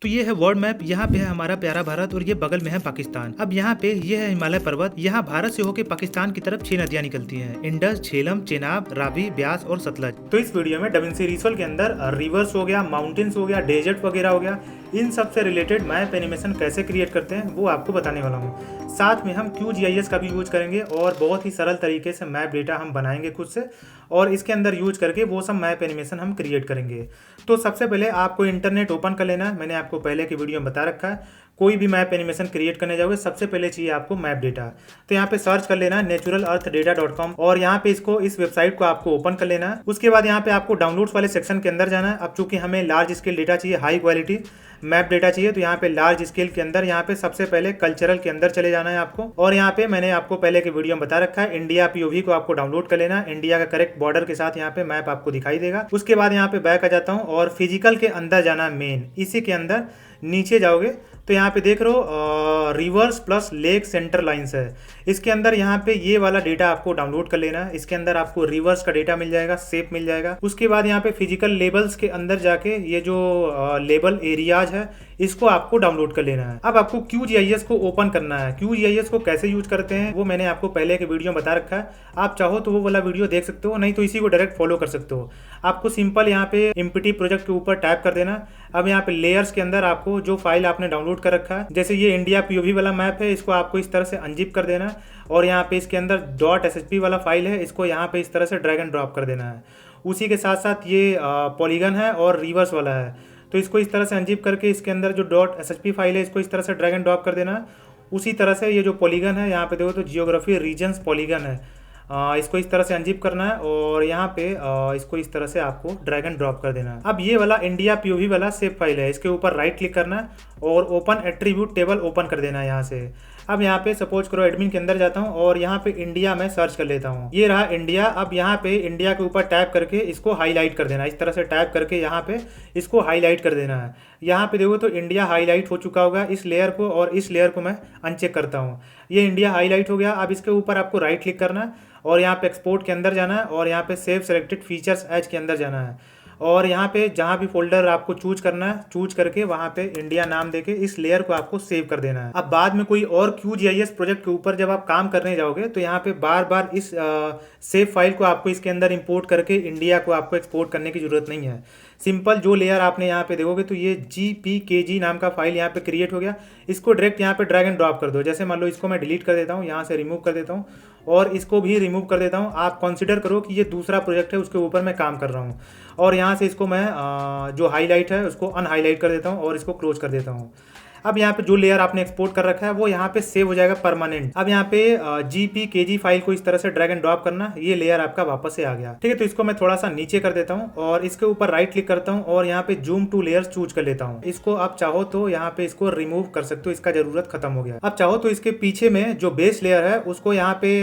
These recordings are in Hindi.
तो ये है वर्ल्ड मैप। यहाँ पे है हमारा प्यारा भारत और ये बगल में है पाकिस्तान। अब यहाँ पे ये है हिमालय पर्वत। यहाँ भारत से होकर पाकिस्तान की तरफ 6 नदियाँ निकलती हैं, इंडस, झेलम, चेनाब, रावी, ब्यास और सतलज। तो इस वीडियो में डाविंसी रिजल्ट के अंदर रिवर्स हो गया, माउंटेन्स हो गया, डेजर्ट वगैरह हो गया, इन सब से रिलेटेड मैप एनिमेशन कैसे क्रिएट करते हैं वो आपको बताने वाला हूँ। साथ में हम QGIS का भी यूज करेंगे और बहुत ही सरल तरीके से मैप डेटा हम बनाएंगे खुद से और इसके अंदर यूज करके वो सब मैप एनिमेशन हम क्रिएट करेंगे। तो सबसे पहले आपको इंटरनेट ओपन कर लेना है। मैंने आपको पहले की वीडियो में बता रखा है, कोई भी मैप एनिमेशन क्रिएट करने जाओगे सबसे पहले चाहिए आपको मैप डेटा। तो यहाँ पे सर्च कर लेना है naturalearthdata.com और यहाँ पे इस वेबसाइट को आपको ओपन कर लेना है। उसके बाद यहाँ पे आपको डाउनलोड्स वाले सेक्शन के अंदर जाना है। अब चूंकि हमें लार्ज स्केल डेटा चाहिए, हाई क्वालिटी मैप डेटा चाहिए, तो यहाँ पे लार्ज स्केल के अंदर यहाँ पे सबसे पहले कल्चरल के अंदर चले जाना है आपको। और यहाँ पे मैंने आपको पहले की वीडियो में बता रखा है, इंडिया POV को आपको डाउनलोड कर लेना है। इंडिया का करेक्ट बॉर्डर के साथ यहाँ पे मैप आपको दिखाई देगा। उसके बाद यहाँ पे बैक आ जाता हूँ और फिजिकल के अंदर जाना है मेन। इसी के अंदर नीचे जाओगे तो यहाँ पे देख रहे हो reverse plus lake centre lines है। इसके अंदर यहाँ पे ये वाला डेटा आपको डाउनलोड कर लेना है। इसके अंदर आपको रिवर्स का डेटा मिल जाएगा, शेप मिल जाएगा। उसके बाद यहाँ पे फिजिकल लेबल्स के अंदर जाके ये जो लेबल एरियाज है इसको आपको डाउनलोड कर लेना है। अब आपको QGIS को ओपन करना है। QGIS को कैसे यूज करते हैं वो मैंने आपको पहले के वीडियो में बता रखा है, आप चाहो तो वो वाला वीडियो देख सकते हो, नहीं तो इसी को डायरेक्ट फॉलो कर सकते हो। आपको सिंपल यहाँ पे MPT प्रोजेक्ट के ऊपर टैप कर देना। अब यहाँ पे लेयर्स के अंदर आपको जो फाइल आपने डाउनलोड कर रखा है, जैसे ये इंडिया POV वाला मैप है, इसको आपको इस तरह से अनजिप कर देना है और यहाँ पे इसके अंदर .ssp वाला फाइल है, इसको यहाँ पे इस तरह से ड्रैग एंड ड्रॉप कर देना है। उसी के साथ साथ ये पॉलीगन है और रिवर्स वाला है, तो इसको इस तरह से अनजिप करके इसके अंदर जो .ssp फाइल है इसको इस तरह से ड्रैग एंड ड्रॉप कर देना है। उसी तरह से ये जो पॉलीगन है यहाँ पे देखो तो जियोग्राफी रीजन्स पॉलीगन है, इसको इस तरह से अनजिप करना है और यहाँ पे इसको इस तरह से आपको ड्रैग एंड ड्रॉप कर देना है। अब ये वाला इंडिया POV वाला शेप फाइल है, इसके ऊपर राइट क्लिक करना है और ओपन एट्रीब्यूट टेबल ओपन कर देना है यहाँ से। अब यहाँ पे सपोज करो एडमिन के अंदर जाता हूँ और यहाँ पे इंडिया में सर्च कर लेता हूँ, ये रहा इंडिया। अब यहाँ पे इंडिया के ऊपर टैप करके इसको हाईलाइट कर देना है, इस तरह से टैप करके यहाँ पे इसको हाईलाइट कर देना है। यहाँ पे देखो तो इंडिया हाईलाइट हो चुका होगा इस लेयर को, और इस लेयर को मैं अनचेक करता हूँ, ये इंडिया हाईलाइट हो गया। अब इसके ऊपर आपको राइट क्लिक करना है और यहाँ पे एक्सपोर्ट के अंदर जाना है और यहाँ पे सेव सेलेक्टेड फीचर्स एज के अंदर जाना है और यहाँ पे जहाँ भी फोल्डर आपको चूज करना है, चूज करके वहाँ पे इंडिया नाम देके इस लेयर को आपको सेव कर देना है। अब बाद में कोई और QGIS प्रोजेक्ट के ऊपर जब आप काम करने जाओगे तो यहाँ पे बार बार इस सेव फाइल को आपको इसके अंदर इंपोर्ट करके इंडिया को आपको एक्सपोर्ट करने की जरूरत नहीं है। सिंपल जो लेयर आपने यहाँ पे देखोगे तो ये GPKG नाम का फाइल यहाँ पे क्रिएट हो गया, इसको डायरेक्ट यहाँ पे ड्रैग एंड ड्रॉप कर दो। जैसे मान लो इसको मैं डिलीट कर देता हूँ, यहाँ से रिमूव कर देता हूँ और इसको भी रिमूव कर देता हूँ। आप कंसिडर करो कि ये दूसरा प्रोजेक्ट है, उसके ऊपर मैं काम कर रहा हूँ और यहाँ से इसको मैं जो हाईलाइट है उसको अनहाईलाइट कर देता हूँ और इसको क्लोज कर देता हूँ। अब यहाँ पे जो लेयर आपने एक्सपोर्ट कर रखा है वो यहाँ पे सेव हो जाएगा परमानेंट। अब यहाँ पे GPKG फाइल को इस तरह से ड्रैग एंड ड्रॉप करना, ये लेयर आपका वापस से आ गया। ठीक है, तो इसको मैं थोड़ा सा नीचे कर देता हूँ और इसके ऊपर राइट क्लिक करता हूँ और यहाँ पे जूम टू लेयर्स चूज कर लेता हूँ। इसको आप चाहो तो यहाँ पे इसको रिमूव कर सकते हो, इसका जरूरत खत्म हो गया। अब चाहो तो इसके पीछे में जो बेस लेयर है उसको यहाँ पे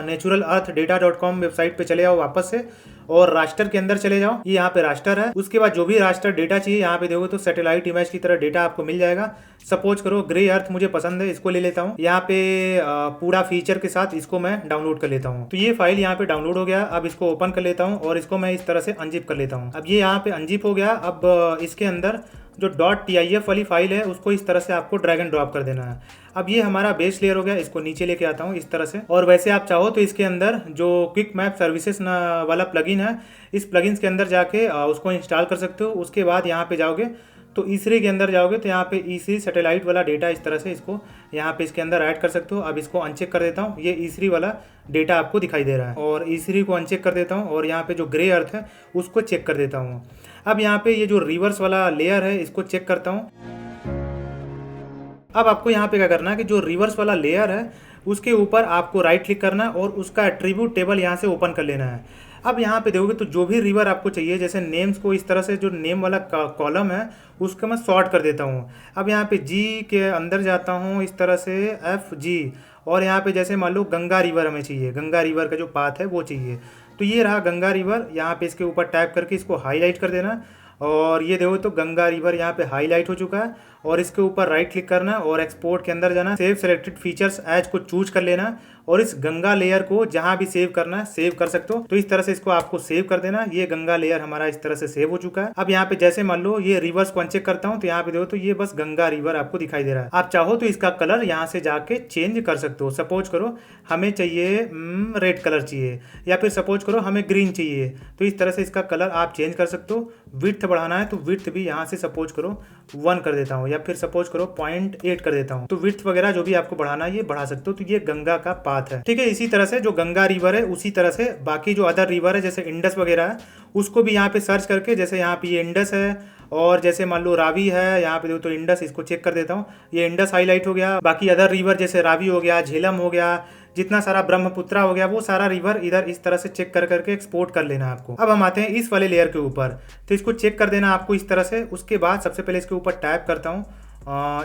naturalearthdata.com वेबसाइट पे चले जाओ वापस से और रास्टर के अंदर चले जाओ, ये यहाँ पे रास्टर है। उसके बाद जो भी रास्टर डेटा चाहिए यहाँ पे देखो तो सैटेलाइट इमेज की तरह डेटा आपको मिल जाएगा। सपोज करो ग्रे अर्थ मुझे पसंद है, इसको ले लेता हूँ। यहाँ पे पूरा फीचर के साथ इसको मैं डाउनलोड कर लेता हूँ। तो ये फाइल यहाँ पे डाउनलोड हो गया। अब इसको ओपन कर लेता हूँ और इसको मैं इस तरह से अनजिप कर लेता हूँ। अब ये यहाँ पे अनजिप हो गया। अब इसके अंदर जो .tif वाली फाइल है उसको इस तरह से आपको ड्रैग एंड ड्रॉप कर देना है। अब ये हमारा बेस लेयर हो गया, इसको नीचे लेके आता हूँ इस तरह से। और वैसे आप चाहो तो इसके अंदर जो क्विक मैप सर्विसेज वाला प्लगइन है, इस प्लगइन्स के अंदर जाके उसको इंस्टॉल कर सकते हो। उसके बाद यहाँ पे जाओगे तो E3 के अंदर जाओगे तो यहाँ पे E3 सैटेलाइट वाला डेटा इस तरह से इसको यहाँ पे इसके अंदर ऐड कर सकते हो। अब इसको अनचेक कर देता हूँ, ये E3 वाला डेटा आपको दिखाई दे रहा है और E3 को अनचेक कर देता हूँ और यहाँ पे जो ग्रे अर्थ है उसको चेक कर देता हूँ। अब यहाँ पे ये जो रिवर्स वाला लेयर है इसको चेक करता हूँ। अब आपको यहाँ पे क्या करना है कि जो रिवर्स वाला लेयर है उसके ऊपर आपको राइट क्लिक करना है और उसका एट्रीब्यूट टेबल यहाँ से ओपन कर लेना है। अब यहाँ पे देखोगे तो जो भी रिवर आपको चाहिए, जैसे नेम्स को इस तरह से जो नेम वाला कॉलम है उसको मैं सॉर्ट कर देता हूँ। अब यहाँ पे G के अंदर जाता हूँ इस तरह से FG और यहाँ पे जैसे मान लो गंगा रिवर हमें चाहिए, गंगा रिवर का जो पाथ है वो चाहिए। तो ये रहा गंगा रिवर, यहाँ पे इसके ऊपर टैप करके इसको हाईलाइट कर देना और ये देखो तो गंगा रिवर यहाँ पे हाईलाइट हो चुका है और इसके ऊपर राइट क्लिक करना और एक्सपोर्ट के अंदर जाना, सेव सेलेक्टेड फीचर्स एज को चूज कर लेना और इस गंगा लेयर को जहां भी सेव करना है सेव कर सकते हो। तो इस तरह से इसको आपको सेव कर देना। ये गंगा लेयर हमारा इस तरह से सेव हो चुका है। अब यहाँ पे जैसे मान लो ये रिवर्स को अनचेक करता हूँ तो यहाँ पे देखो तो ये बस गंगा रिवर आपको दिखाई दे रहा है। आप चाहो तो इसका कलर यहाँ से जाके चेंज कर सकते हो। सपोज करो हमें चाहिए रेड कलर चाहिए, या फिर सपोज करो हमें ग्रीन चाहिए, तो इस तरह से इसका कलर आप चेंज कर सकते हो। विड्थ बढ़ाना है तो विड्थ भी यहाँ से सपोज करो 1 कर देता हूँ, या फिर सपोज करो 0.8 कर देता हूँ। तो विड्थ वगैरह जो भी आपको बढ़ाना है ये बढ़ा सकते हो। तो ये गंगा का पाथ है, ठीक है। इसी तरह से जो गंगा रिवर है उसी तरह से बाकी जो अदर रिवर है जैसे इंडस वगैरह है उसको भी यहाँ पे सर्च करके, जैसे यहाँ पे ये इंडस है और जैसे मान लो रावी है, यहाँ पे देखो तो इंडस, इसको चेक कर देता हूँ। ये इंडस हाईलाइट हो गया। बाकी अदर रिवर जैसे रावी हो गया, झेलम हो गया, जितना सारा ब्रह्मपुत्रा हो गया, वो सारा रिवर इधर इस तरह से चेक कर करके एक्सपोर्ट कर लेना आपको। अब हम आते हैं इस वाले लेयर के ऊपर, तो इसको चेक कर देना आपको इस तरह से। उसके बाद सबसे पहले इसके ऊपर टैप करता हूँ,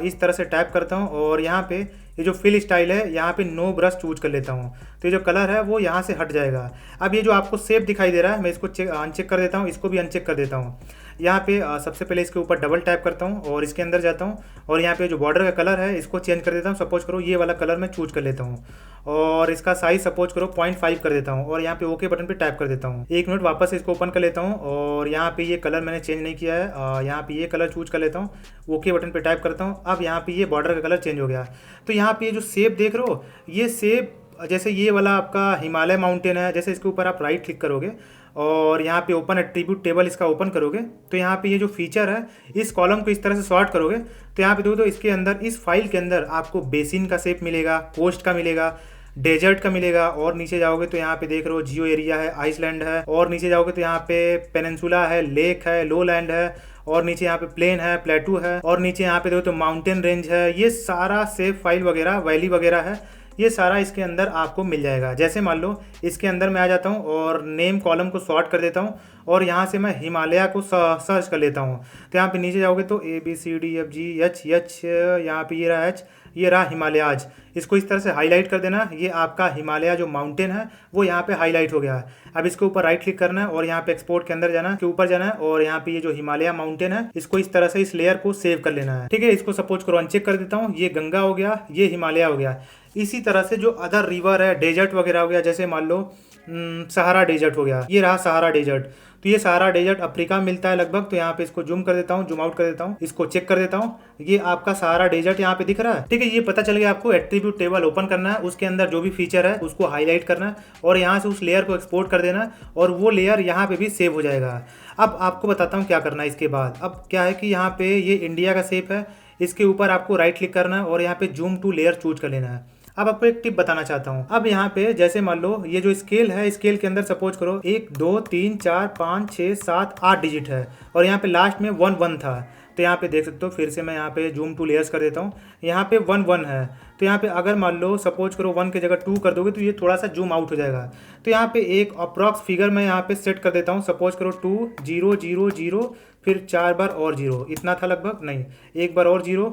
इस तरह से टैप करता हूँ और यहाँ पे ये जो फिल स्टाइल है यहाँ पे नो ब्रश चूज कर लेता हूँ। तो ये जो कलर है वो यहाँ से हट जाएगा। अब ये जो आपको शेप दिखाई दे रहा है मैं इसको अनचेक कर देता हूँ, इसको भी अनचेक कर देता हूँ। यहाँ पे सबसे पहले इसके ऊपर डबल टैप करता हूँ और इसके अंदर जाता हूँ और यहाँ पे जो बॉर्डर का कलर है इसको चेंज कर देता हूँ। सपोज करो ये वाला कलर मैं चूज कर लेता हूँ और इसका साइज सपोज करो 0.5 कर देता हूँ और यहाँ पे ओके बटन पे टैप कर देता हूँ। 1 मिनट वापस इसको ओपन कर लेता हूँ और यहाँ पे ये कलर मैंने चेंज नहीं किया है, यहाँ पे ये कलर चूज कर लेता हूँ, ओके बटन पे टैप करता हूँ। अब यहाँ पे ये बॉर्डर का कलर चेंज हो गया। तो यहाँ पे ये जो शेप देख रहे हो, ये शेप जैसे ये वाला आपका हिमालय माउंटेन है, जैसे इसके ऊपर आप राइट क्लिक करोगे और यहाँ पे ओपन एट्रीब्यूट टेबल इसका ओपन करोगे तो यहाँ पे ये जो फीचर है इस कॉलम को इस तरह से सॉर्ट करोगे तो यहाँ पे देखो तो इसके अंदर इस फाइल के अंदर आपको बेसिन का शेप मिलेगा, कोस्ट का मिलेगा, डेजर्ट का मिलेगा। और नीचे जाओगे तो यहाँ पे देख रहे हो जियो एरिया है, आइसलैंड है। और नीचे जाओगे तो यहाँ पे पेनिनसुला है, लेक है, लो लैंड है। और नीचे यहाँ पे प्लेन है, प्लेटू है। और नीचे यहाँ पे देखो तो माउंटेन रेंज है। ये सारा शेप फाइल वगैरह, वैली वगैरह है, ये सारा इसके अंदर आपको मिल जाएगा। जैसे मान लो इसके अंदर मैं आ जाता हूँ और नेम कॉलम को सॉर्ट कर देता हूँ और यहाँ से मैं हिमालय को सर्च कर लेता हूँ। तो यहाँ पे नीचे जाओगे तो ABCDFGH यहाँ पे ये रहा H, ये रहा हिमालयाज। इसको इस तरह से हाईलाइट कर देना। ये आपका हिमालय जो माउंटेन है वो यहाँ पे हाईलाइट हो गया है। अब इसके ऊपर राइट क्लिक करना है और यहाँ पे एक्सपोर्ट के अंदर जाना है, के ऊपर जाना है और यहाँ पे ये जो हिमालय माउंटेन है इसको इस तरह से इस लेयर को सेव कर लेना है, ठीक है। इसको सपोज करो अनचेक कर देता हूँ। ये गंगा हो गया, ये हिमालय हो गया। इसी तरह से जो अदर रिवर है, डेजर्ट वगैरह हो गया, जैसे मान लो सहारा डेजर्ट हो गया, ये रहा सहारा डेजर्ट। तो ये सहारा डेजर्ट अफ्रीका में मिलता है लगभग। तो यहाँ पे इसको जूम कर देता हूँ, जूम आउट कर देता हूँ, इसको चेक कर देता हूँ। ये आपका सहारा डेजर्ट यहाँ पे दिख रहा है, ठीक है। ये पता चल गया आपको। एट्रीब्यूट टेबल ओपन करना है, उसके अंदर जो भी फीचर है उसको हाईलाइट करना है और यहाँ से उस लेयर को एक्सपोर्ट कर देना और वो लेयर यहाँ पे भी सेव हो जाएगा। अब आपको बताता हूँ क्या करना है इसके बाद। अब क्या है कि यहाँ पे ये इंडिया का शेप है, इसके ऊपर आपको राइट क्लिक करना है और यहाँ पे जूम टू लेयर चूज कर लेना है। अब आपको एक टिप बताना चाहता हूँ। अब यहाँ पे जैसे मान लो ये जो स्केल है, स्केल के अंदर सपोज करो 1 2 3 4 5 6 7 8 डिजिट है और यहाँ पे लास्ट में 1 1 था। तो यहाँ पे देख सकते हो, फिर से मैं यहाँ पे जूम टू लेयर्स कर देता हूँ। यहाँ पे 1 1 है, तो यहाँ पे अगर मान लो सपोज करो 1 की जगह 2 कर दोगे तो ये थोड़ा सा जूम आउट हो जाएगा। तो यहाँ पे एक अप्रॉक्स फिगर मैं यहाँ पे सेट कर देता हूँ। सपोज करो 2 0 0 0 फिर 4 बार और 0, इतना था लगभग, नहीं 1 बार और 0,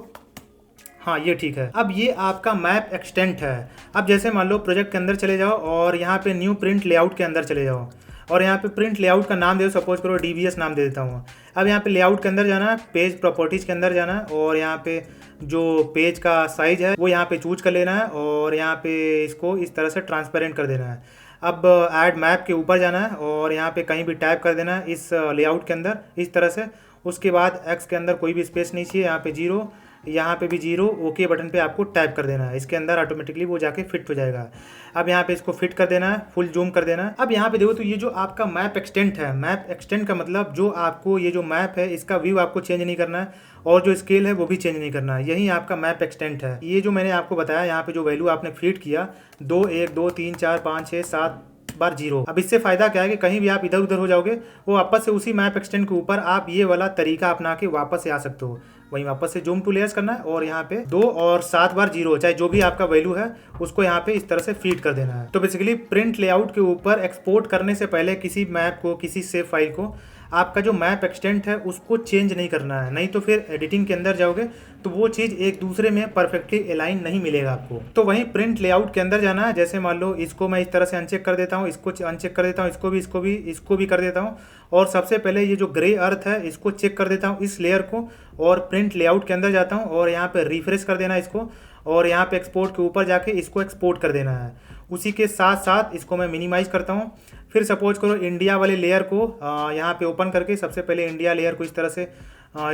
हाँ ये ठीक है। अब ये आपका मैप एक्सटेंट है। अब जैसे मान लो प्रोजेक्ट के अंदर चले जाओ और यहाँ पे न्यू प्रिंट लेआउट के अंदर चले जाओ और यहाँ पे प्रिंट लेआउट का नाम दे दो, सपोज करो DBS नाम दे देता हूँ। अब यहाँ पे लेआउट के अंदर जाना है, पेज प्रॉपर्टीज़ के अंदर जाना है और यहाँ पे जो पेज का साइज है वो यहाँ पे चूज कर लेना है और यहाँ पे इसको इस तरह से ट्रांसपेरेंट कर देना है। अब ऐड मैप के ऊपर जाना है और यहाँ पे कहीं भी टाइप कर देना है इस लेआउट के अंदर इस तरह से। उसके बाद एक्स के अंदर कोई भी स्पेस नहीं चाहिए, यहाँ पे 0, यहाँ पे भी 0, ओके बटन पे आपको टाइप कर देना है। इसके अंदर ऑटोमेटिकली वो जाके फिट हो जाएगा। अब यहाँ पे इसको फिट कर देना है, फुल जूम कर देना है। अब यहाँ पे देखो तो ये जो आपका मैप एक्सटेंट है, मैप एक्सटेंट का मतलब जो आपको ये जो मैप है इसका व्यू आपको चेंज नहीं करना है और जो स्केल है वो भी चेंज नहीं करना है। यही आपका मैप एक्सटेंट है। ये जो मैंने आपको बताया, यहाँ पे जो वैल्यू आपने फीड किया 2 1 2 3 4 5 6 7 बार 0। अब इससे फायदा क्या है कि कहीं भी आप इधर उधर हो जाओगे वो वापस से उसी मैप एक्सटेंड के ऊपर आप ये वाला तरीका अपना के वापस से आ सकते हो। वहीं वापस से जूम टू लेयर्स करना है और यहाँ पे 2 और 7 बार 0, चाहे जो भी आपका वैल्यू है उसको यहाँ पे इस तरह से फीड कर देना है। तो बेसिकली प्रिंट लेआउट के ऊपर एक्सपोर्ट करने से पहले किसी मैप को, किसी सेव फाइल को आपका जो मैप एक्सटेंट है उसको चेंज नहीं करना है, नहीं तो फिर एडिटिंग के अंदर जाओगे तो वो चीज़ एक दूसरे में परफेक्टली अलाइन नहीं मिलेगा आपको। तो वहीं प्रिंट लेआउट के अंदर जाना है। जैसे मान लो इसको मैं इस तरह से अनचेक कर देता हूँ, इसको अनचेक कर देता हूँ, इसको भी कर देता हूँ और सबसे पहले ये जो ग्रे अर्थ है इसको चेक कर देता हूँ इस लेयर को और प्रिंट लेआउट के अंदर जाता हूँ और यहाँ पे रिफ्रेश कर देना इसको और यहाँ पे एक्सपोर्ट के ऊपर जाके इसको एक्सपोर्ट कर देना है। उसी के साथ साथ इसको मैं मिनिमाइज़ करता हूँ। फिर सपोज करो इंडिया वाले लेयर को यहाँ पे ओपन करके सबसे पहले इंडिया लेयर को इस तरह से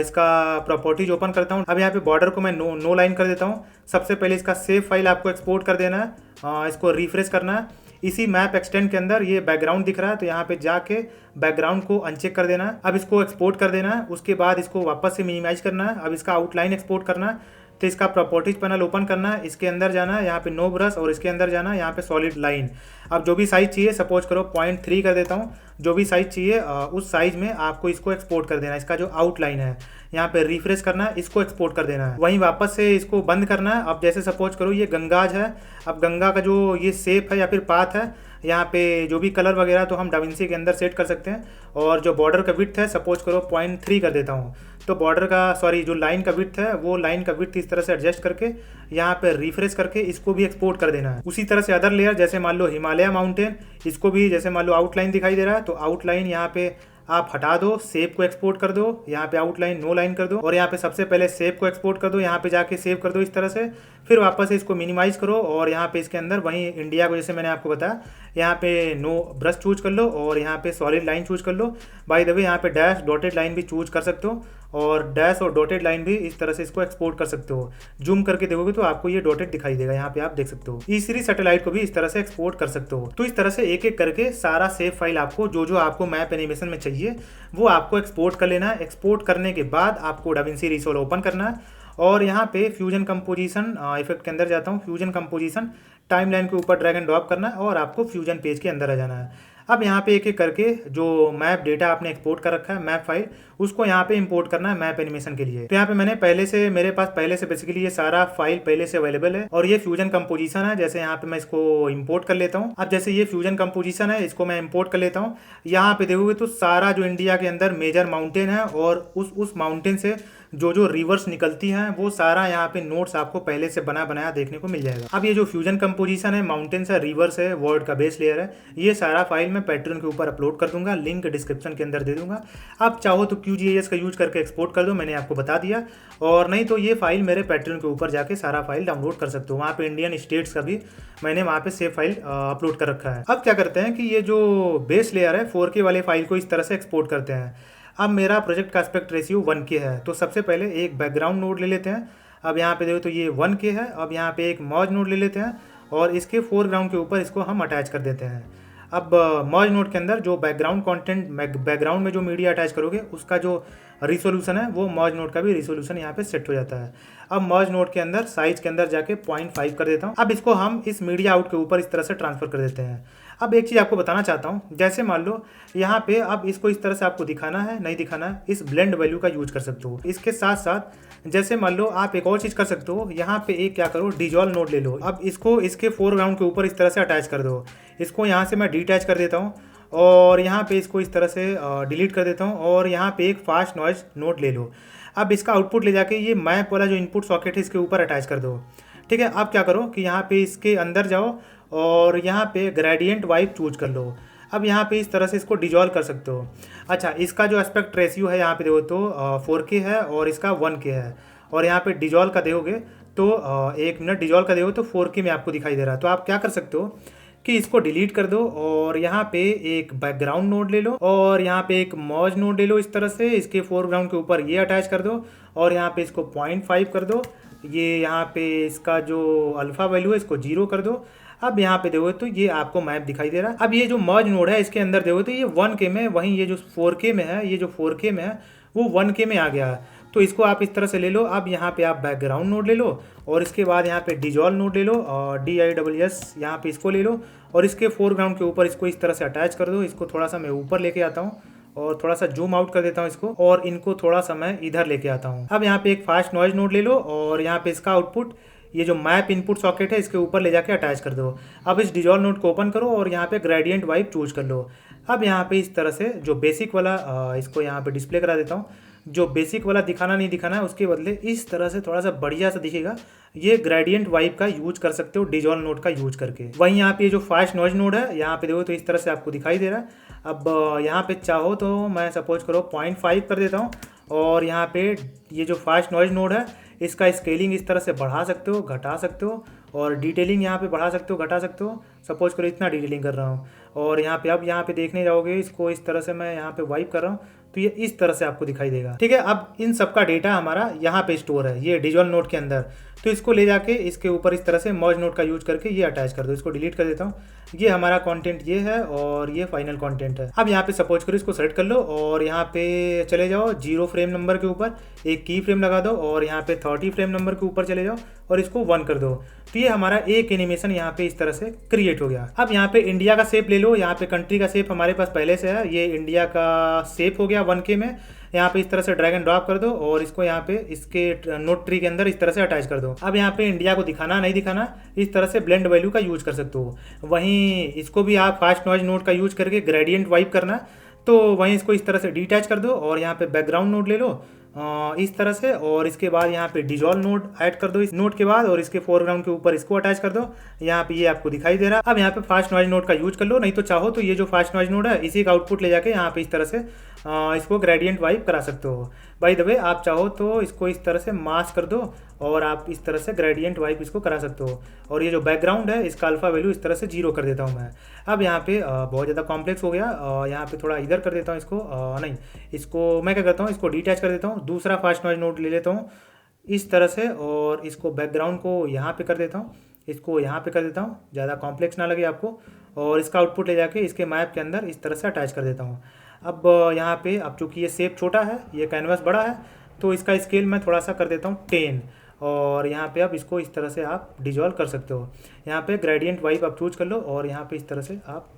इसका प्रॉपर्टीज ओपन करता हूँ। अब यहाँ पे बॉर्डर को मैं नो लाइन कर देता हूँ। सबसे पहले इसका सेव फाइल आपको एक्सपोर्ट कर देना है, इसको रिफ्रेश करना है। इसी मैप एक्सटेंड के अंदर ये बैकग्राउंड दिख रहा है, तो यहाँ पे जाके बैकग्राउंड को अनचेक कर देना है। अब इसको एक्सपोर्ट कर देना है। उसके बाद इसको वापस से मिनिमाइज करना है। अब इसका आउटलाइन एक्सपोर्ट करना है, तो इसका प्रॉपर्टीज पैनल ओपन करना है, इसके अंदर जाना है, यहाँ पे नो ब्रश, और इसके अंदर जाना है, यहाँ पे सॉलिड लाइन। अब जो भी साइज चाहिए सपोज करो 0.3 कर देता हूँ। जो भी साइज चाहिए उस साइज में आपको इसको एक्सपोर्ट कर देना है। इसका जो आउटलाइन है यहाँ पे रिफ्रेश करना है, इसको एक्सपोर्ट कर देना है। वहीं वापस से इसको बंद करना है। अब जैसे सपोज करो ये गंगाज है, अब गंगा का जो ये शेप है या फिर पाथ है, यहाँ पे जो भी कलर वगैरह तो हम डाविंसी के अंदर सेट कर सकते हैं। और जो बॉर्डर का विड्थ है सपोज करो 0.3 कर देता हूँ। तो बॉर्डर का जो लाइन का विड्थ है वो लाइन का विड्थ इस तरह से एडजस्ट करके यहाँ पे रिफ्रेश करके इसको भी एक्सपोर्ट कर देना है। उसी तरह से अदर लेयर, जैसे मान लो हिमालय माउंटेन, इसको भी जैसे मान लो आउटलाइन दिखाई दे रहा है, तो आउटलाइन यहाँ पे आप हटा दो, सेव को एक्सपोर्ट कर दो, यहाँ पे आउटलाइन नो लाइन कर दो, और यहाँ पे सबसे पहले सेव को एक्सपोर्ट कर दो, यहाँ पे जाके सेव कर दो इस तरह से। फिर वापस से इसको मिनिमाइज करो और यहाँ पे इसके अंदर वहीं इंडिया को जैसे मैंने आपको बताया, यहाँ पे नो ब्रश चूज कर लो और यहाँ पे सॉलिड लाइन चूज कर लो। बाय द वे यहाँ पे डैश डॉटेड लाइन भी चूज कर सकते हो, और डैश और डॉटेड लाइन भी इस तरह से इसको एक्सपोर्ट कर सकते हो। जूम करके देखोगे तो आपको ये डॉटेड दिखाई देगा, यहाँ पे आप देख सकते हो। ई सीरीज सैटेलाइट को भी इस तरह से एक्सपोर्ट कर सकते हो। तो इस तरह से एक एक करके सारा सेव फाइल आपको जो आपको मैप एनिमेशन में चाहिए वो आपको एक्सपोर्ट कर लेना है। एक्सपोर्ट करने के बाद आपको डाविंसी रिसोल्व ओपन करना है, और यहाँ पे फ्यूजन कंपोजिशन इफेक्ट के अंदर जाता हूँ। फ्यूजन कंपोजिशन टाइमलाइन के ऊपर ड्रैग एंड ड्रॉप करना है और आपको फ्यूजन पेज के अंदर आ जाना है। अब यहाँ पे एक एक करके जो मैप डेटा आपने एक्सपोर्ट कर रखा है, मैप फाइल, उसको यहाँ पे इंपोर्ट करना है मैप एनिमेशन के लिए। तो यहाँ पे मेरे पास पहले से बेसिकली ये सारा फाइल पहले से अवेलेबल है, और ये फ्यूजन कंपोजिशन है। जैसे यहाँ पे मैं इसको इंपोर्ट कर लेता हूँ। अब जैसे ये फ्यूजन कंपोजिशन है, इसको मैं इंपोर्ट कर लेता हूँ। यहाँ पे देखोगे तो सारा जो इंडिया के अंदर मेजर माउंटेन है और उस माउंटेन से जो रिवर्स निकलती हैं वो सारा यहाँ पे नोट्स आपको पहले से बना बनाया देखने को मिल जाएगा। अब ये जो फ्यूजन कंपोजिशन है, माउंटेन्स है, रिवर्स है, वर्ल्ड का बेस लेयर है, ये सारा फाइल मैं पैटर्न के ऊपर अपलोड कर दूंगा, लिंक डिस्क्रिप्शन के अंदर दे दूंगा। आप चाहो तो QGIS का यूज करके एक्सपोर्ट कर दो, मैंने आपको बता दिया, और नहीं तो ये फाइल मेरे पैटर्न के ऊपर जाके सारा फाइल डाउनलोड कर सकते हो। वहाँ पे इंडियन स्टेट्स का भी मैंने वहाँ पे सेव फाइल अपलोड कर रखा है। अब क्या करते हैं कि ये जो बेस लेयर है 4K वाले फाइल को इस तरह से एक्सपोर्ट करते हैं। अब मेरा प्रोजेक्ट का एस्पेक्ट रेशियो 1K है, तो सबसे पहले एक बैकग्राउंड नोड ले लेते हैं। अब यहाँ पे देखो तो ये 1K है। अब यहाँ पे एक मर्ज नोड ले लेते हैं और इसके फोरग्राउंड के ऊपर इसको हम अटैच कर देते हैं। अब मर्ज नोड के अंदर जो बैकग्राउंड कंटेंट, बैकग्राउंड में जो मीडिया अटैच करोगे उसका जो रिसोल्यूशन है वो मर्ज नोड का भी रिसोल्यूशन यहाँ पे सेट हो जाता है। अब मर्ज नोड के अंदर साइज के अंदर जाके 0.5 कर देता हूँ। अब इसको हम इस मीडिया आउट के ऊपर इस तरह से ट्रांसफर कर देते हैं। अब एक चीज़ आपको बताना चाहता हूँ, जैसे मान लो यहाँ पे अब इसको इस तरह से आपको दिखाना है, नहीं दिखाना है, इस ब्लेंड वैल्यू का यूज कर सकते हो। इसके साथ साथ जैसे मान लो आप एक और चीज़ कर सकते हो, यहाँ पे एक क्या करो, डिजॉल्व नोड ले लो। अब इसको इसके फोरग्राउंड के ऊपर इस तरह से अटैच कर दो। इसको यहाँ से मैं डिटैच कर देता हूँ और यहाँ पे इसको इस तरह से डिलीट कर देता हूँ, और यहाँ पे एक फास्ट नॉइज नोड ले लो। अब इसका आउटपुट ले जाके ये मैप वाला जो इनपुट सॉकेट है इसके ऊपर अटैच कर दो। ठीक है, अब क्या करो कि यहाँ पे इसके अंदर जाओ और यहाँ पे ग्रेडियंट वाइप चूज कर लो। अब यहाँ पे इस तरह से इसको डिजॉल्व कर सकते हो। अच्छा, इसका जो एस्पेक्ट रेशियो है यहाँ पे देखो तो 4K है और इसका 1K है, और यहाँ पे डिजॉल्व का देखोगे तो 1 मिनट डिजॉल्व का देखो तो 4K में आपको दिखाई दे रहा है। तो आप क्या कर सकते हो कि इसको डिलीट कर दो और यहाँ पे एक बैकग्राउंड नोड ले लो और यहाँ पे एक मर्ज नोड ले लो। इस तरह से इसके फोरग्राउंड के ऊपर ये अटैच कर दो और यहाँ पे इसको 0.5 कर दो। ये यहाँ पे इसका जो अल्फा वैल्यू है इसको 0 कर दो। अब यहाँ पे देखो तो ये आपको मैप दिखाई दे रहा है। अब ये जो मर्ज नोड है इसके अंदर देखो तो ये 1K में, वहीं ये जो 4K में है, ये जो 4K में है वो 1K में आ गया है। तो इसको आप इस तरह से ले लो। अब यहाँ पे आप बैकग्राउंड नोड ले लो और इसके बाद यहाँ पे डिजॉल्व नोड ले लो और DISS यहाँ पे इसको ले लो और इसके फोरग्राउंड के ऊपर इसको इस तरह से अटैच कर दो। इसको थोड़ा सा मैं ऊपर लेके आता हूँ और थोड़ा सा जूम आउट कर देता हूँ इसको, और इनको थोड़ा सा मैं इधर लेके आता हूँ। अब यहाँ पे एक फास्ट नॉइज नोड ले लो और यहाँ पे इसका आउटपुट ये जो मैप इनपुट सॉकेट है इसके ऊपर ले जाके अटैच कर दो। अब इस डिजॉल्व नोड को ओपन करो और यहाँ पे ग्रेडियंट वाइप चूज कर लो। अब यहाँ पे इस तरह से जो बेसिक वाला इसको यहाँ पे डिस्प्ले करा देता हूँ। जो बेसिक वाला दिखाना नहीं दिखाना है, उसके बदले इस तरह से थोड़ा सा बढ़िया सा दिखेगा। ये ग्रेडियंट वाइप का यूज कर सकते हो डिजॉल्व नोड का यूज करके। वहीं यहाँ पे जो फास्ट नॉइज नोड है यहाँ पे देखो तो इस तरह से आपको दिखाई दे रहा है। अब यहाँ पे चाहो तो मैं सपोज करो 0.5 कर देता हूँ और यहाँ पे ये जो फास्ट नॉइज नोड है इसका स्केलिंग इस तरह से बढ़ा सकते हो, घटा सकते हो, और डिटेलिंग यहाँ पे बढ़ा सकते हो, घटा सकते हो। सपोज करो इतना डिटेलिंग कर रहा हूँ, और यहाँ पे अब यहाँ पे देखने जाओगे इसको इस तरह से मैं यहाँ पे वाइप कर रहा हूँ तो ये इस तरह से आपको दिखाई देगा। ठीक है, अब इन सब का डेटा हमारा यहाँ पे स्टोर है ये डिजॉल्व नोड के अंदर। तो इसको ले जाके इसके ऊपर इस तरह से मर्ज नोड का यूज करके ये अटैच कर दो। इसको डिलीट कर देता हूँ। ये हमारा कंटेंट ये है और ये फाइनल कंटेंट है। अब यहाँ पे सपोज करो इसको सेलेक्ट कर लो और यहाँ पे चले जाओ 0 फ्रेम नंबर के ऊपर एक की फ्रेम लगा दो और यहाँ पे 30 फ्रेम नंबर के ऊपर चले जाओ और इसको 1 कर दो। तो ये हमारा एक एनिमेशन यहाँ पे इस तरह से क्रिएट हो गया। अब यहाँ पे इंडिया का शेप ले लो। यहाँ पे कंट्री का शेप हमारे पास पहले से है, ये इंडिया का शेप हो गया 1K में। यहाँ पे इस तरह से ड्रैग एंड ड्रॉप कर दो और इसको यहाँ पे इसके नोट ट्री के अंदर इस तरह से अटैच कर दो। अब यहाँ पे इंडिया को दिखाना नहीं दिखाना इस तरह से ब्लेंड वैल्यू का यूज कर सकते हो। वहीं इसको भी आप फास्ट नॉइज नोड का यूज करके ग्रेडियंट वाइप करना, तो वहीं इसको इस तरह से डिटैच कर दो और यहाँ पे बैकग्राउंड नोड ले लो इस तरह से, और इसके बाद यहाँ पे डिजॉल्व नोड ऐड कर दो इस नोड के बाद, और इसके फोरग्राउंड के ऊपर इसको अटैच कर दो। यहाँ पे ये आपको दिखाई दे रहा है। अब यहाँ पे फास्ट नॉइज नोड का यूज कर लो, नहीं तो चाहो तो ये जो फास्ट नॉइज नोड है इसी का आउटपुट ले जाके यहाँ पे इस तरह से इसको ग्रेडियंट वाइप करा सकते हो। बाय द वे आप चाहो तो इसको इस तरह से मास्क कर दो और आप इस तरह से ग्रेडियंट वाइप इसको करा सकते हो। और ये जो बैकग्राउंड है इसका अल्फा वैल्यू इस तरह से 0 कर देता हूँ मैं। अब यहाँ पे बहुत ज़्यादा कॉम्प्लेक्स हो गया, यहाँ पे थोड़ा इधर कर देता हूँ इसको, नहीं इसको मैं क्या करता हूँ इसको डिटैच कर देता हूँ। दूसरा फास्ट नॉइज नोड ले लेता हूँ इस तरह से और इसको बैकग्राउंड को यहाँ पे कर देता हूँ, इसको यहाँ पे कर देता हूँ, ज़्यादा कॉम्प्लेक्स ना लगे आपको, और इसका आउटपुट ले जाके इसके मैप के अंदर इस तरह से अटैच कर देता हूँ। अब यहाँ पे अब चूँकि ये शेप छोटा है ये कैनवास बड़ा है तो इसका स्केल मैं थोड़ा सा कर देता हूँ 10, और यहाँ पे अब इसको इस तरह से आप डिजॉल्व कर सकते हो। यहाँ पे ग्रेडियंट वाइप आप चूज कर लो और यहाँ पे इस तरह से आप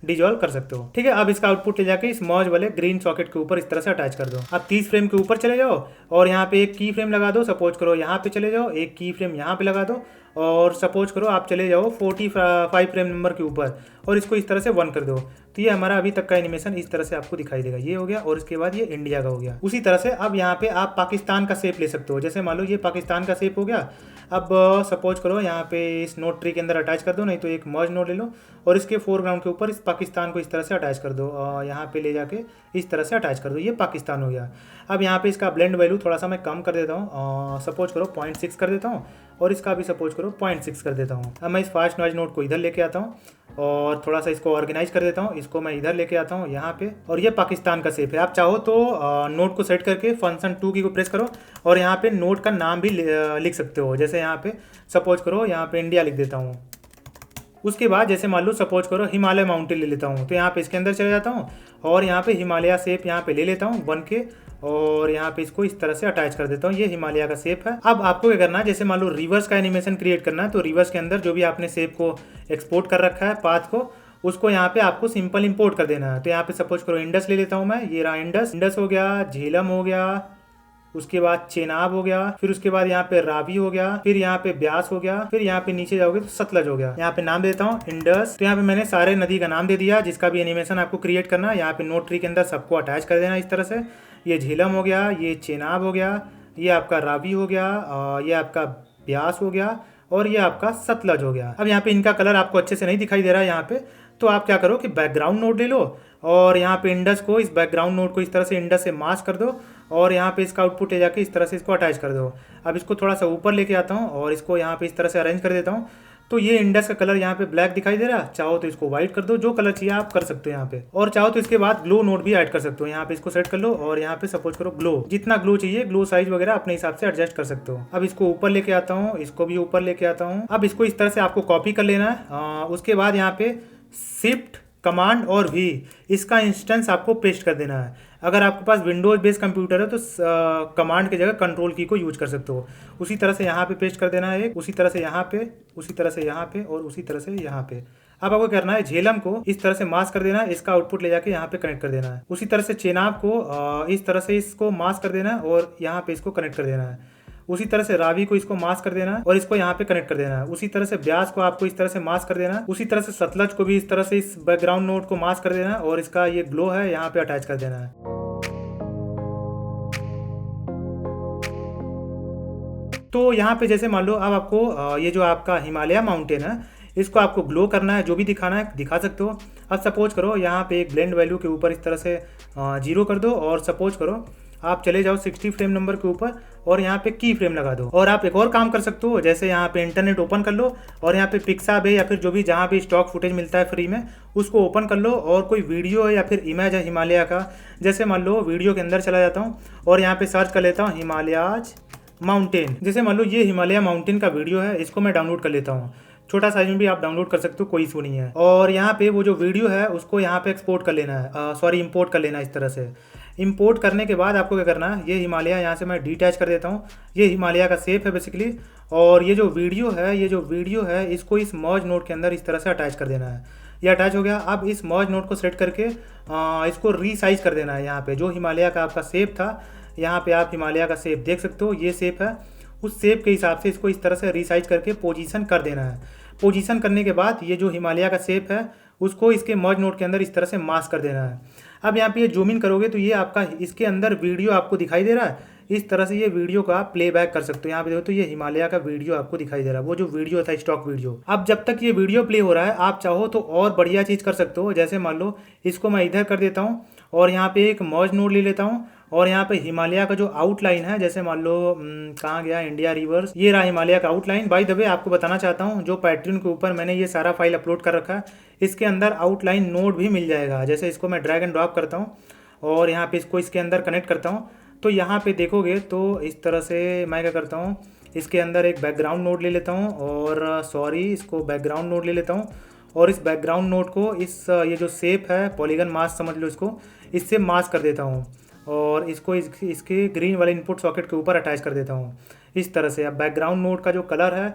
डिजॉल्व कर सकते हो। ठीक है, अब इसका आउटपुट ले जाके इस मर्ज वाले ग्रीन सॉकेट के ऊपर इस तरह से अटैच कर दो। अब 30 फ्रेम के ऊपर चले जाओ और यहाँ पे एक की फ्रेम लगा दो। सपोज करो यहाँ पे चले जाओ एक की फ्रेम यहाँ पे लगा दो, और सपोज करो आप चले जाओ 45 फ्रेम नंबर के ऊपर और इसको इस तरह से 1 कर दो। तो ये हमारा अभी तक का एनिमेशन इस तरह से आपको दिखाई देगा। ये हो गया और इसके बाद ये इंडिया का हो गया। उसी तरह से अब यहाँ पे आप पाकिस्तान का शेप ले सकते हो। जैसे मान लो ये पाकिस्तान का शेप हो गया। अब सपोज करो यहाँ पे इस नोट ट्री के अंदर अटैच कर दो, नहीं तो एक मर्ज नोड ले लो और इसके फोरग्राउंड के ऊपर इस पाकिस्तान को इस तरह से अटैच कर दो, यहाँ पे ले जाके इस तरह से अटैच कर दो। ये पाकिस्तान हो गया। अब यहाँ पे इसका ब्लेंड वैल्यू थोड़ा सा मैं कम कर देता हूँ, सपोज करो 0.6 कर देता हूँ, और इसका भी सपोज करो 0.6 कर देता हूँ। अब मैं इस फास्ट नॉइज नोड को इधर लेके आता हूँ और थोड़ा सा इसको ऑर्गेनाइज कर देता हूँ। इसको मैं इधर लेके आता हूँ यहाँ पे, और ये पाकिस्तान का शेप है। आप चाहो तो नोड को सेट करके फंक्शन 2 की को प्रेस करो और यहाँ पे नोड का नाम भी लिख सकते हो। जैसे यहाँ पे सपोज करो यहाँ पे इंडिया लिख देता हूँ। उसके बाद जैसे मान लो सपोज करो हिमालय माउंटेन ले लेता हूँ, तो यहाँ पे इसके अंदर चले जाता हूँ और यहाँ पे हिमालय शेप यहाँ पे ले लेता हूँ 1K, और यहाँ पे इसको इस तरह से अटैच कर देता हूँ। ये हिमालय का शेप है। अब आपको क्या करना है, जैसे मान लो रिवर्स का एनिमेशन क्रिएट करना है, तो रिवर्स के अंदर जो भी आपने शेप को एक्सपोर्ट कर रखा है पाथ को, उसको यहाँ पे आपको सिंपल इंपोर्ट कर देना है। तो यहाँ पे सपोज करो इंडस ले लेता हूँ मैं, ये रहा इंडस हो गया, झेलम हो गया, उसके बाद चेनाब हो गया, फिर उसके बाद यहाँ पे रावी हो गया, फिर यहाँ पे ब्यास हो गया, फिर यहाँ पे नीचे जाओगे तो सतलज हो गया। यहाँ पे नाम देता हूँ इंडस। तो यहाँ पे मैंने सारे नदी का नाम दे दिया। जिसका भी एनिमेशन आपको क्रिएट करना है यहाँ पे नोट ट्री के अंदर सबको अटैच कर देना इस तरह से। ये झेलम हो गया, ये चेनाब हो गया, ये आपका रावी हो गया, ये आपका ब्यास हो गया, और ये आपका सतलज हो गया। अब यहाँ पे इनका कलर आपको अच्छे से नहीं दिखाई दे रहा है यहाँ पे, तो आप क्या करो कि बैकग्राउंड नोड ले लो और यहाँ पे इंडस को, इस बैकग्राउंड नोड को इस तरह से इंडस से मास्क कर दो और यहाँ पे इसका आउटपुट ले जाके इस तरह से इसको अटैच कर दो। अब इसको थोड़ा सा ऊपर लेके आता हूँ और इसको यहाँ पे इस तरह से अरेंज कर देता हूँ। तो ये इंडस का कलर यहाँ पे ब्लैक दिखाई दे रहा है। चाहो तो इसको व्हाइट कर दो, जो कलर चाहिए आप कर सकते हो यहाँ पे, और चाहो तो इसके बाद ग्लो नोड भी ऐड कर सकते हो। यहाँ पे इसको सेट कर लो और यहाँ पे सपोज करो ग्लो, जितना ग्लो चाहिए ग्लो साइज वगैरह अपने हिसाब से एडजस्ट कर सकते हो। अब इसको ऊपर लेके आता हूँ, इसको भी ऊपर लेके आता हूँ। अब इसको इस तरह से आपको कॉपी कर लेना है। उसके बाद यहाँ पे शिफ्ट कमांड और भी इसका इंस्टेंस आपको पेस्ट कर देना है। अगर आपके पास विंडोज बेस्ड कंप्यूटर है तो कमांड की जगह कंट्रोल की को यूज कर सकते हो। उसी तरह से यहाँ पे पेस्ट कर देना है, उसी तरह से यहाँ पे, उसी तरह से यहाँ पे, और उसी तरह से यहाँ पे। अब आपको करना है झेलम को इस तरह से मास्क कर देना है, इसका आउटपुट ले जाके यहाँ पे कनेक्ट कर देना है। उसी तरह से चेनाब को इस तरह से इसको मास्क कर देना है और यहाँ पे इसको कनेक्ट कर देना है। उसी तरह से रावी को इसको मास्क कर देना है और इसको यहाँ पे कनेक्ट कर देना है। उसी तरह से ब्यास को आपको इस तरह से मास्क कर देना है। उसी तरह से सतलज को भी इस तरह से इस बैकग्राउंड नोड को मास्क कर देना है और इसका ये ग्लो है यहाँ पे अटैच कर देना है। तो यहाँ पे जैसे मान लो अब आपको ये जो आपका हिमालय माउंटेन है इसको आपको ग्लो करना है, जो भी दिखाना है दिखा सकते हो। अब सपोज करो यहाँ पे एक ब्लेंड वैल्यू के ऊपर इस तरह से 0 कर दो और सपोज करो आप चले जाओ 60 फ्रेम नंबर के ऊपर और यहाँ पे की फ्रेम लगा दो। और आप एक और काम कर सकते हो, जैसे यहाँ पे इंटरनेट ओपन कर लो और यहाँ पे पिक्साब है या फिर जो भी जहाँ भी स्टॉक फुटेज मिलता है फ्री में, उसको ओपन कर लो और कोई वीडियो है या फिर इमेज है हिमालय का, जैसे मान लो वीडियो के अंदर चला जाता हूँ और यहाँ पे सर्च कर लेता हूँ हिमालयाज माउंटेन। जैसे मान लो ये हिमालय माउंटेन का वीडियो है, इसको मैं डाउनलोड कर लेता हूँ। छोटा साइज में भी आप डाउनलोड कर सकते हो, कोई इशू नहीं है। और यहाँ पे वो जो वीडियो है उसको यहाँ पे एक्सपोर्ट कर लेना है, सॉरी इंपोर्ट कर लेना है। इस तरह से इंपोर्ट करने के बाद आपको क्या करना है, ये हिमालय यहाँ से मैं डिटैच कर देता हूँ। ये हिमालय का शेप है बेसिकली। और ये जो वीडियो है इसको इस मर्ज नोड के अंदर इस तरह से अटैच कर देना है। ये अटैच हो गया। अब इस मर्ज नोड को सेलेक्ट करके इसको रीसाइज कर देना है। यहाँ पे जो हिमालय का आपका शेप था, यहाँ पे आप हिमालय का शेप देख सकते हो, ये शेप है। उस शेप के हिसाब से इसको इस तरह से रीसाइज करके पोजीशन कर देना है। पोजीशन करने के बाद ये जो हिमालय का शेप है उसको इसके मर्ज नोड के अंदर इस तरह से मास्क कर देना है। अब यहाँ पे ये जूम इन करोगे तो ये आपका इसके अंदर वीडियो आपको दिखाई दे रहा है। इस तरह से ये वीडियो का आप प्लेबैक कर सकते हो। यहाँ पे देखो तो ये हिमालय का वीडियो आपको दिखाई दे रहा है, वो जो वीडियो था स्टॉक वीडियो। अब जब तक ये वीडियो प्ले हो रहा है, आप चाहो तो और बढ़िया चीज़ कर सकते हो। जैसे मान लो इसको मैं इधर कर देता हूँ और यहाँ पे एक मर्ज नोड ले लेता हूँ और यहाँ पे हिमालय का जो आउटलाइन है, जैसे मान लो कहाँ गया, इंडिया रिवर्स, ये रहा हिमालय का आउटलाइन। बाय द वे आपको बताना चाहता हूँ, जो पैट्रियन के ऊपर मैंने ये सारा फाइल अपलोड कर रखा है, इसके अंदर आउटलाइन नोड भी मिल जाएगा। जैसे इसको मैं ड्रैग एंड ड्रॉप करता हूँ और यहाँ पे इसको इसके अंदर कनेक्ट करता हूँ, तो यहाँ पे देखोगे तो इस तरह से मैं क्या करता हूँ, इसके अंदर एक बैकग्राउंड नोड ले लेता हूँ और इसको बैकग्राउंड नोड ले लेता हूँ और इस बैकग्राउंड नोड को इस ये जो शेप है पॉलीगन मास्क समझ लो इसको, इससे मास्क कर देता हूँ और इसको इसके ग्रीन वाले इनपुट सॉकेट के ऊपर अटैच कर देता हूँ इस तरह से। अब बैकग्राउंड नोड का जो कलर है,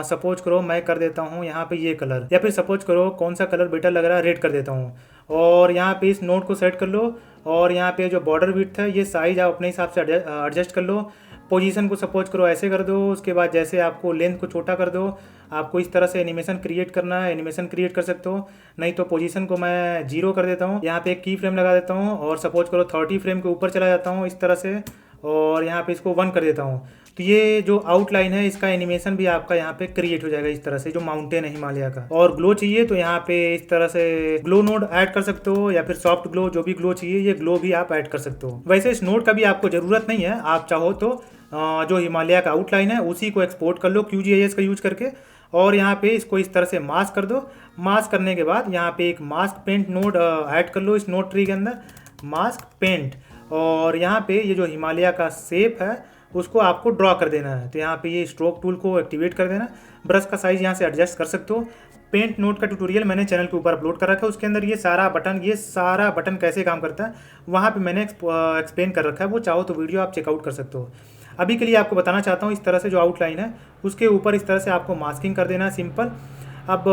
सपोज करो मैं कर देता हूँ यहाँ पे ये कलर, या फिर सपोज करो कौन सा कलर बेटर लग रहा है, रेड कर देता हूँ। और यहाँ पे इस नोड को सेट कर लो और यहाँ पे जो बॉर्डर विड्थ है ये साइज आप अपने हिसाब से एडजस्ट कर लो। पोजीशन को सपोज करो ऐसे कर दो, उसके बाद जैसे आपको लेंथ को छोटा कर दो। आपको इस तरह से एनिमेशन क्रिएट करना है, एनिमेशन क्रिएट कर सकते हो। नहीं तो पोजीशन को मैं 0 कर देता हूँ, यहाँ पे एक की फ्रेम लगा देता हूँ और सपोज करो 30 फ्रेम के ऊपर चला जाता हूँ इस तरह से और यहाँ पे इसको 1 कर देता हूँ। तो ये जो आउटलाइन है इसका एनिमेशन भी आपका यहाँ पे क्रिएट हो जाएगा इस तरह से, जो माउंटेन है हिमालय का। और ग्लो चाहिए तो यहाँ पे इस तरह से ग्लो नोड ऐड कर सकते हो या फिर सॉफ्ट ग्लो, जो भी ग्लो चाहिए ये ग्लो भी आप ऐड कर सकते हो। वैसे इस नोड का भी आपको जरूरत नहीं है, आप चाहो तो जो हिमालय का आउटलाइन है उसी को एक्सपोर्ट कर लो QGIS का यूज करके और यहाँ पे इसको इस तरह से मास्क कर दो। मास्क करने के बाद यहाँ पे एक मास्क पेंट नोड ऐड कर लो इस नोड ट्री के अंदर, मास्क पेंट। और यहाँ पे ये जो हिमालय का शेप है उसको आपको ड्रॉ कर देना है। तो यहाँ पे ये स्ट्रोक टूल को एक्टिवेट कर देना। ब्रश का साइज यहाँ से एडजस्ट कर सकते हो। पेंट नोड का ट्यूटोरियल मैंने चैनल के ऊपर अपलोड कर रखा है, उसके अंदर ये सारा बटन कैसे काम करता है वहाँ पे मैंने एक्सप्लेन कर रखा है, वो चाहो तो वीडियो आप चेकआउट कर सकते हो। अभी के लिए आपको बताना चाहता हूँ, इस तरह से जो आउटलाइन है उसके ऊपर इस तरह से आपको मास्किंग कर देना है सिंपल। अब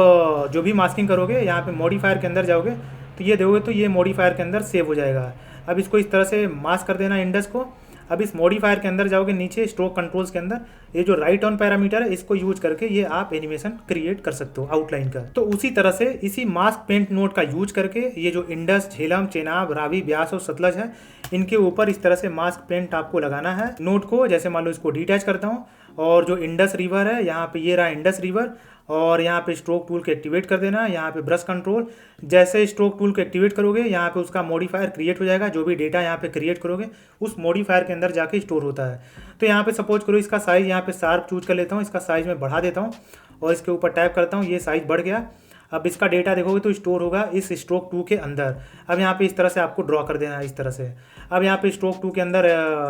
जो भी मास्किंग करोगे यहाँ पे मॉडिफायर के अंदर जाओगे तो ये देखोगे तो ये मॉडिफायर के अंदर सेव हो जाएगा। अब इसको इस तरह से मास्क कर देना इंडेक्स को। अब इस मॉडिफायर के अंदर जाओगे नीचे स्ट्रोक कंट्रोल्स के अंदर, ये जो राइट ऑन पैरामीटर है इसको यूज करके ये आप एनिमेशन क्रिएट कर सकते हो आउटलाइन का। तो उसी तरह से इसी मास्क पेंट नोड का यूज करके ये जो इंडस, झेलम, चेनाब, रावी, ब्यास और सतलज है इनके ऊपर इस तरह से मास्क पेंट आपको लगाना है नोड को। जैसे मान लो इसको डिटैच करता हूँ और जो इंडस रिवर है यहाँ पे ये रहा इंडस रिवर और यहाँ पे स्ट्रोक टूल को एक्टिवेट कर देना है। यहाँ पे ब्रश कंट्रोल, जैसे स्ट्रोक टूल को एक्टिवेट करोगे यहाँ पे उसका मॉडिफायर क्रिएट हो जाएगा। जो भी डेटा यहाँ पे क्रिएट करोगे उस मॉडिफायर के अंदर जाके स्टोर होता है। तो यहाँ पे सपोज करो इसका साइज यहाँ पे शार्प चूज कर लेता हूँ, इसका साइज में बढ़ा देता हूँ और इसके ऊपर टैप करता हूँ, ये साइज बढ़ गया। अब इसका डेटा देखोगे तो स्टोर होगा इस स्ट्रोक 2 के अंदर। अब यहाँ पे इस तरह से आपको ड्रॉ कर देना है इस तरह से। अब यहाँ पे स्ट्रोक 2 के अंदर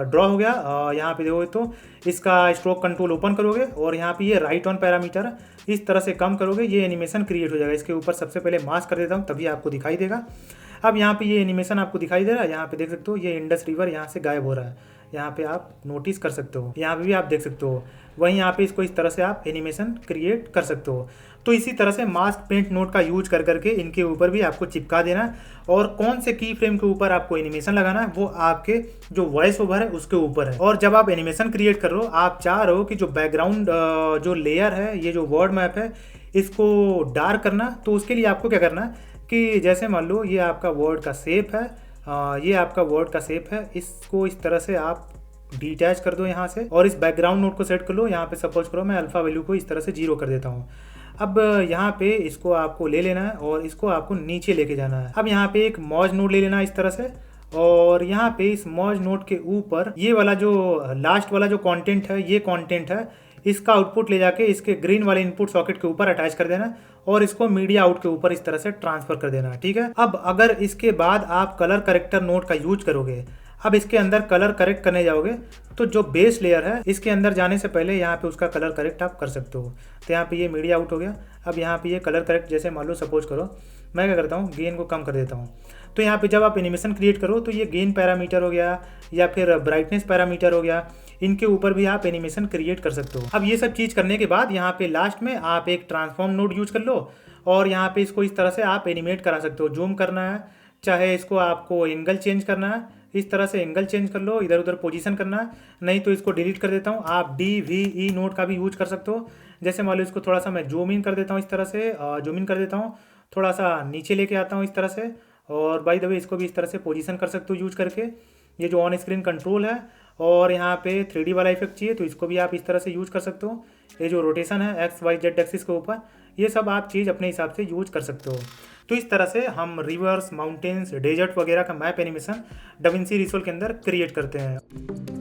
ड्रॉ हो गया। यहाँ पे देखोगे तो इसका स्ट्रोक कंट्रोल ओपन करोगे और यहाँ पे ये राइट ऑन पैरामीटर इस तरह से कम करोगे, ये एनिमेशन क्रिएट हो जाएगा। इसके ऊपर सबसे पहले मास्क कर देता हूँ तभी आपको दिखाई देगा। अब यहाँ पे ये एनिमेशन आपको दिखाई दे रहा है, यहाँ पे देख सकते हो ये इंडस रिवर यहाँ से गायब हो रहा है, यहाँ पे आप नोटिस कर सकते हो, यहाँ पे भी आप देख सकते हो। वहीं यहाँ पे इसको इस तरह से आप एनिमेशन क्रिएट कर सकते हो। तो इसी तरह से मास्क पेंट नोड का यूज कर करके इनके ऊपर भी आपको चिपका देना है और कौन से की फ्रेम के ऊपर आपको एनिमेशन लगाना है वो आपके जो वॉइस ओवर है उसके ऊपर है। और जब आप एनिमेशन क्रिएट कर रहे हो, आप चाह रहे हो कि जो बैकग्राउंड जो लेयर है, ये जो वर्ड मैप है, इसको डार्क करना, तो उसके लिए आपको क्या करना है कि जैसे मान लो ये आपका वर्ड का शेप है, ये आपका वर्ड का शेप है, इसको इस तरह से आप डिटैच कर दो यहाँ से और इस बैकग्राउंड नोड को सेट कर लो। यहाँ पे सपोज करो मैं अल्फा वैल्यू को इस तरह से 0 कर देता हूँ। अब यहाँ पे इसको आपको ले लेना है और इसको आपको नीचे लेके जाना है। अब यहाँ पे एक मॉज नोड ले लेना है इस तरह से और यहाँ पे इस मर्ज नोड के ऊपर ये वाला जो लास्ट वाला जो कंटेंट है, ये कंटेंट है, इसका आउटपुट ले जाके इसके ग्रीन वाले इनपुट सॉकेट के ऊपर अटैच कर देना और इसको मीडिया आउट के ऊपर इस तरह से ट्रांसफर कर देना। ठीक है, अब अगर इसके बाद आप कलर करेक्टर नोड का यूज करोगे, अब इसके अंदर कलर करेक्ट करने जाओगे तो जो बेस लेयर है इसके अंदर जाने से पहले यहाँ पे उसका कलर करेक्ट आप कर सकते हो। तो यहाँ पे ये मीडिया आउट हो गया। अब यहाँ पे ये कलर करेक्ट, जैसे मान लो सपोज करो मैं क्या करता हूँ, गेन को कम कर देता हूँ। तो यहाँ पे जब आप एनिमेशन क्रिएट करो तो ये गेन पैरामीटर हो गया या फिर ब्राइटनेस पैरामीटर हो गया, इनके ऊपर भी आप एनिमेशन क्रिएट कर सकते हो। अब ये सब चीज़ करने के बाद यहाँ पे लास्ट में आप एक ट्रांसफॉर्म नोड यूज कर लो और यहाँ पे इसको इस तरह से आप एनिमेट करा सकते हो। जूम करना है, चाहे इसको आपको एंगल चेंज करना है, इस तरह से एंगल चेंज कर लो, इधर उधर पोजीशन करना है, नहीं तो इसको डिलीट कर देता हूँ। आप DVE नोड का भी यूज कर सकते हो। जैसे मान लो इसको थोड़ा सा मैं जूम इन कर देता हूँ, इस तरह से जूम इन कर देता हूँ, थोड़ा सा नीचे लेके आता हूँ इस तरह से, और बाय द वे इसको भी इस तरह से पोजीशन कर सकते हो यूज करके। ये जो ऑन स्क्रीन कंट्रोल है, और यहाँ पे 3D वाला इफेक्ट चाहिए तो इसको भी आप इस तरह से यूज कर सकते हो। ये जो रोटेशन है XYZ एक्सिस के ऊपर, ये सब आप चीज़ अपने हिसाब से यूज कर सकते हो। तो इस तरह से हम रिवर्स, माउंटेन्स, डेजर्ट वगैरह का मैप एनिमेशन DaVinci Resolve के अंदर क्रिएट करते हैं।